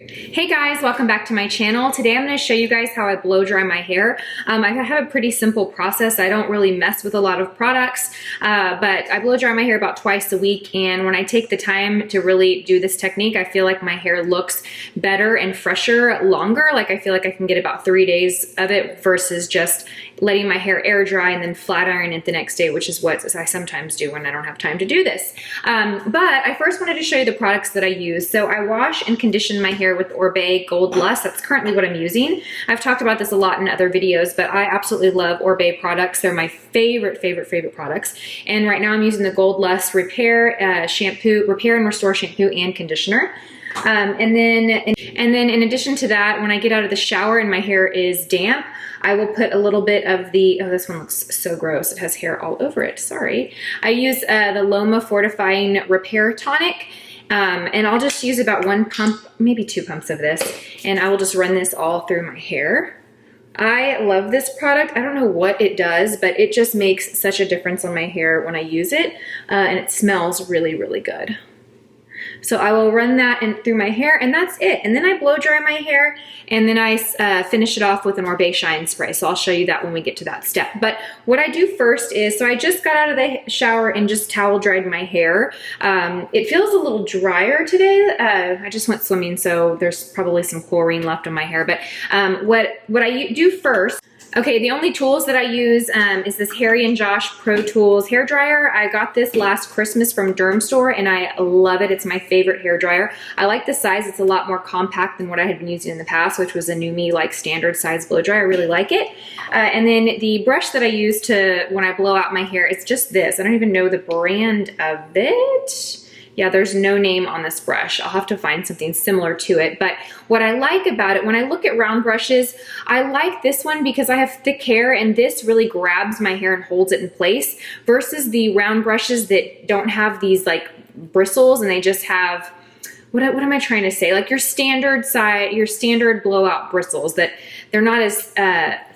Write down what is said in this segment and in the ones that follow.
Hey guys, welcome back to my channel. Today I'm going to show you guys how I blow dry my hair. I have a pretty simple process. I don't really mess with a lot of products, but I blow dry my hair about twice a week, and when I take the time to really do this technique, I feel like my hair looks better and fresher longer. Like I feel like I can get about 3 days of it versus just letting my hair air dry and then flat iron it the next day, which is what I sometimes do when I don't have time to do this. But I first wanted to show you the products that I use. So I wash and condition my hair with Oribe Gold Lust. That's currently what I'm using. I've talked about this a lot in other videos, but I absolutely love Oribe products. They're my favorite products. And right now I'm using the Gold Lust Repair Shampoo, Repair and Restore Shampoo and Conditioner. And then in addition to that, when I get out of the shower and my hair is damp, I will put a little bit of the, oh, this one looks so gross. It has hair all over it, sorry. I use the Loma Fortifying Repair Tonic. And I'll just use about 1 pump, maybe 2 pumps of this, and I will just run this all through my hair. I love this product. I don't know what it does, but it just makes such a difference on my hair when I use it, and it smells really, really good. So I will run that through my hair, and that's it. And then I blow dry my hair, and then I finish it off with an Oribe Shine Spray. So I'll show you that when we get to that step. But what I do first is, so I just got out of the shower and just towel dried my hair. It feels a little drier today. I just went swimming, so there's probably some chlorine left on my hair. But what I do first, okay, the only tools that I use is this Harry and Josh Pro Tools hair dryer. I got this last Christmas from Dermstore, and I love it. It's my favorite hair dryer. I like the size. It's a lot more compact than what I had been using in the past, which was a Numi like standard size blow dryer. I really like it. And then the brush that I use to when I blow out my hair, it's just this. I don't even know the brand of it. Yeah, there's no name on this brush. I'll have to find something similar to it. But what I like about it, when I look at round brushes, I like this one because I have thick hair and this really grabs my hair and holds it in place versus the round brushes that don't have these like bristles and they just have, what am I trying to say? Like your standard size, your standard blowout bristles that they're not as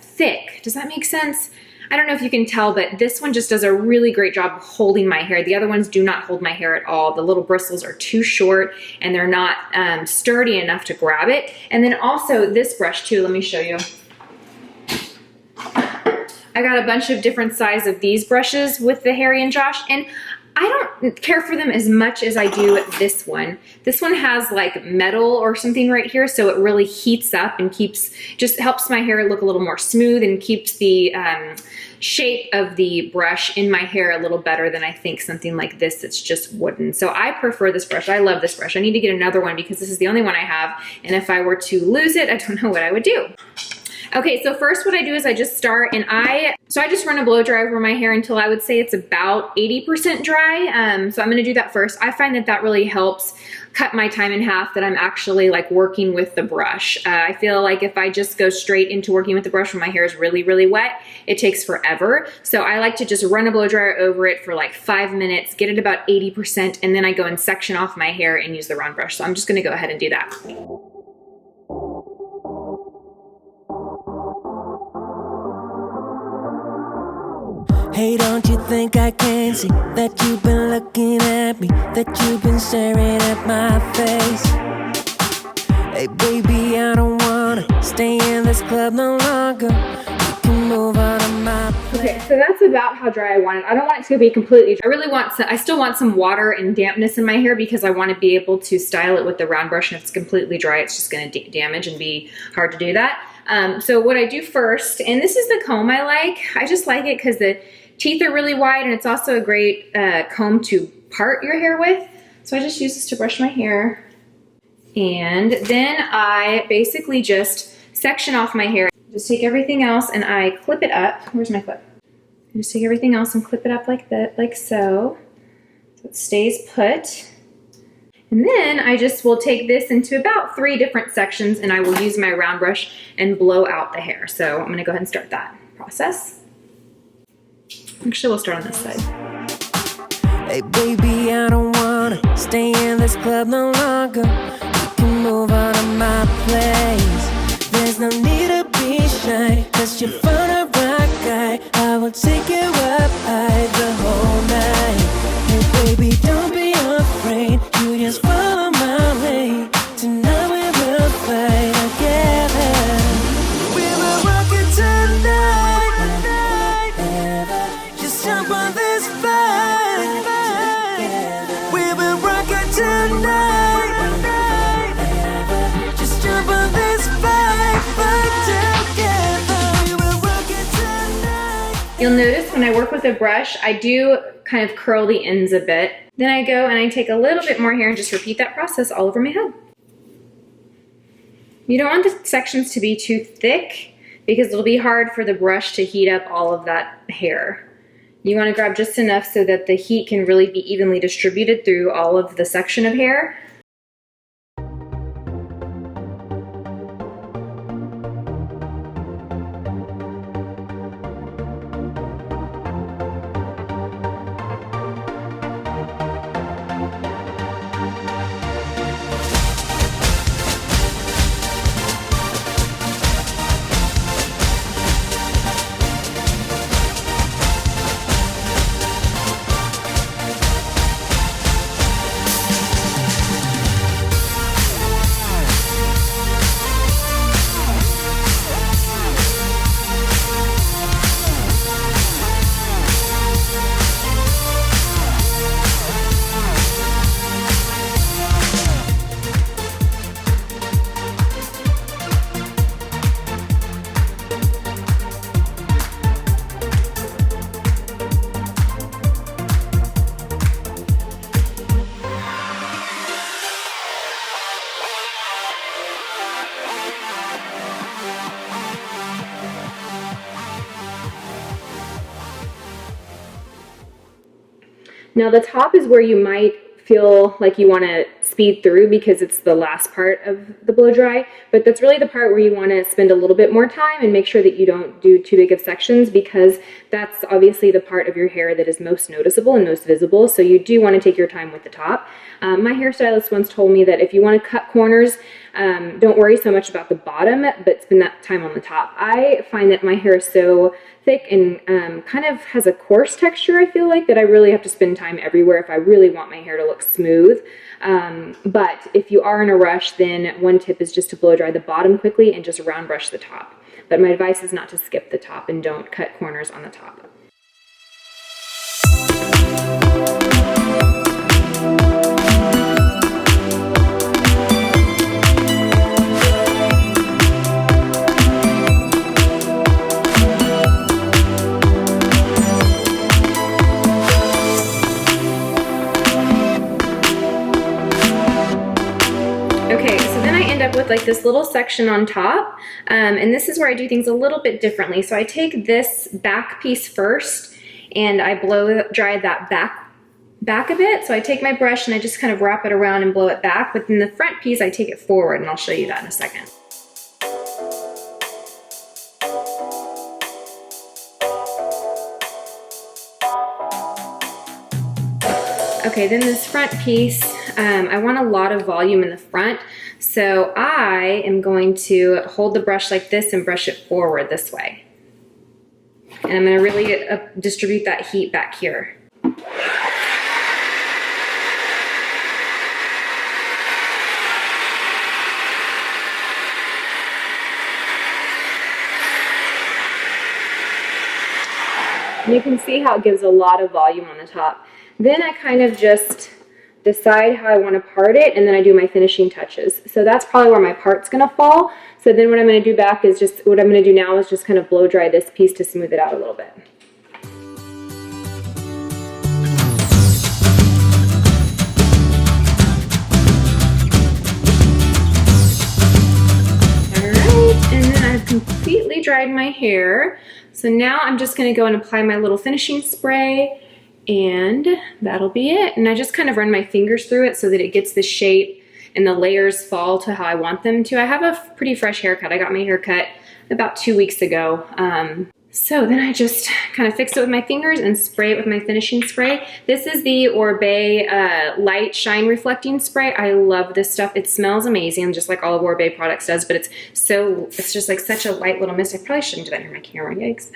thick. Does that make sense? I don't know if you can tell, but this one just does a really great job of holding my hair. The other ones do not hold my hair at all. The little bristles are too short and they're not sturdy enough to grab it. And then also this brush too, let me show you. I got a bunch of different sizes of these brushes with the Harry and Josh, and I don't care for them as much as I do this one. This one has like metal or something right here, so it really heats up and just helps my hair look a little more smooth and keeps the shape of the brush in my hair a little better than I think something like this that's just wooden. So I prefer this brush. I love this brush. I need to get another one because this is the only one I have, and if I were to lose it, I don't know what I would do. Okay, so first what I do is I just start and I just run a blow dry over my hair until I would say it's about 80% dry. So I'm gonna do that first. I find that really helps cut my time in half, that I'm actually like working with the brush. I feel like if I just go straight into working with the brush when my hair is really, really wet, it takes forever. So I like to just run a blow dryer over it for like 5 minutes, get it about 80%, and then I go and section off my hair and use the round brush. So I'm just gonna go ahead and do that. Hey, don't you think I can see that you've been looking at me, that you've been staring at my face? Hey, baby, I don't wanna stay in this club no longer. You can move on to my place. Okay, so that's about how dry I want it. I don't want it to be completely dry. I really want I still want some water and dampness in my hair because I want to be able to style it with the round brush, and if it's completely dry, it's just gonna damage and be hard to do that. So what I do first, and this is the comb I like. I just like it because the teeth are really wide, and it's also a great comb to part your hair with. So I just use this to brush my hair. And then I basically just section off my hair. Just take everything else and I clip it up. Where's my clip? I just take everything else and clip it up like that, like so. So it stays put. And then I just will take this into about 3 different sections, and I will use my round brush and blow out the hair. So I'm gonna go ahead and start that process. Actually, we'll start on this side. Hey, baby, I don't wanna stay in this club no longer. You can move on to my place. There's no need to be shy, 'cause you're fun a rock guy. I will take you up high the whole night. Hey, baby, don't be afraid. You just follow my way. Tonight we will You'll notice when I work with a brush, I do kind of curl the ends a bit. Then I go and I take a little bit more hair and just repeat that process all over my head. You don't want the sections to be too thick because it'll be hard for the brush to heat up all of that hair. You want to grab just enough so that the heat can really be evenly distributed through all of the section of hair. Now the top is where you might feel like you want to speed through because it's the last part of the blow dry, but that's really the part where you want to spend a little bit more time and make sure that you don't do too big of sections, because that's obviously the part of your hair that is most noticeable and most visible, so you do want to take your time with the top. My hairstylist once told me that if you want to cut corners, don't worry so much about the bottom, but spend that time on the top. I find that my hair is so thick and kind of has a coarse texture, I feel like, that I really have to spend time everywhere if I really want my hair to look smooth. But if you are in a rush, then one tip is just to blow dry the bottom quickly and just round brush the top. But my advice is not to skip the top and don't cut corners on the top. Okay, so then I end up with like this little section on top, and this is where I do things a little bit differently. So I take this back piece first and I blow dry that back a bit. So I take my brush and I just kind of wrap it around and blow it back, but then the front piece I take it forward, and I'll show you that in a second. Okay, then this front piece, I want a lot of volume in the front, so I am going to hold the brush like this and brush it forward this way. And I'm going to really distribute that heat back here. And you can see how it gives a lot of volume on the top. Then I kind of just decide how I want to part it, and then I do my finishing touches. So that's probably where my part's going to fall. So then what I'm going to do back is just, what I'm going to do now is just kind of blow dry this piece to smooth it out a little bit. Alright, and then I've completely dried my hair. So now I'm just going to go and apply my little finishing spray, and that'll be it. And I just kind of run my fingers through it so that it gets the shape and the layers fall to how I want them to. I have a pretty fresh haircut. I got my hair cut about 2 weeks ago. So then I just kind of fix it with my fingers and spray it with my finishing spray. This is the Oribe Light Shine Reflecting Spray. I love this stuff. It smells amazing, just like all of Oribe products does, but it's just like such a light little mist. I probably shouldn't do that near my camera, yikes.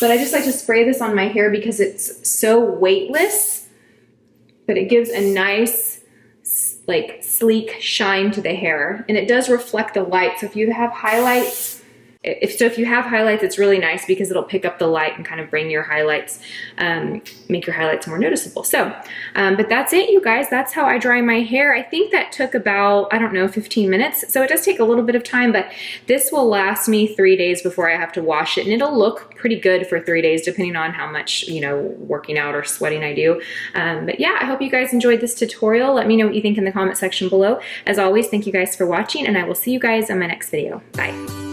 But I just like to spray this on my hair because it's so weightless, but it gives a nice, like, sleek shine to the hair. And it does reflect the light, so if you have highlights if you have highlights, it's really nice because it'll pick up the light and kind of bring your highlights, make your highlights more noticeable. So, but that's it, you guys. That's how I dry my hair. I think that took about, I don't know, 15 minutes. So it does take a little bit of time, but this will last me 3 days before I have to wash it. And it'll look pretty good for 3 days, depending on how much, you know, working out or sweating I do. But yeah, I hope you guys enjoyed this tutorial. Let me know what you think in the comment section below. As always, thank you guys for watching, and I will see you guys in my next video. Bye.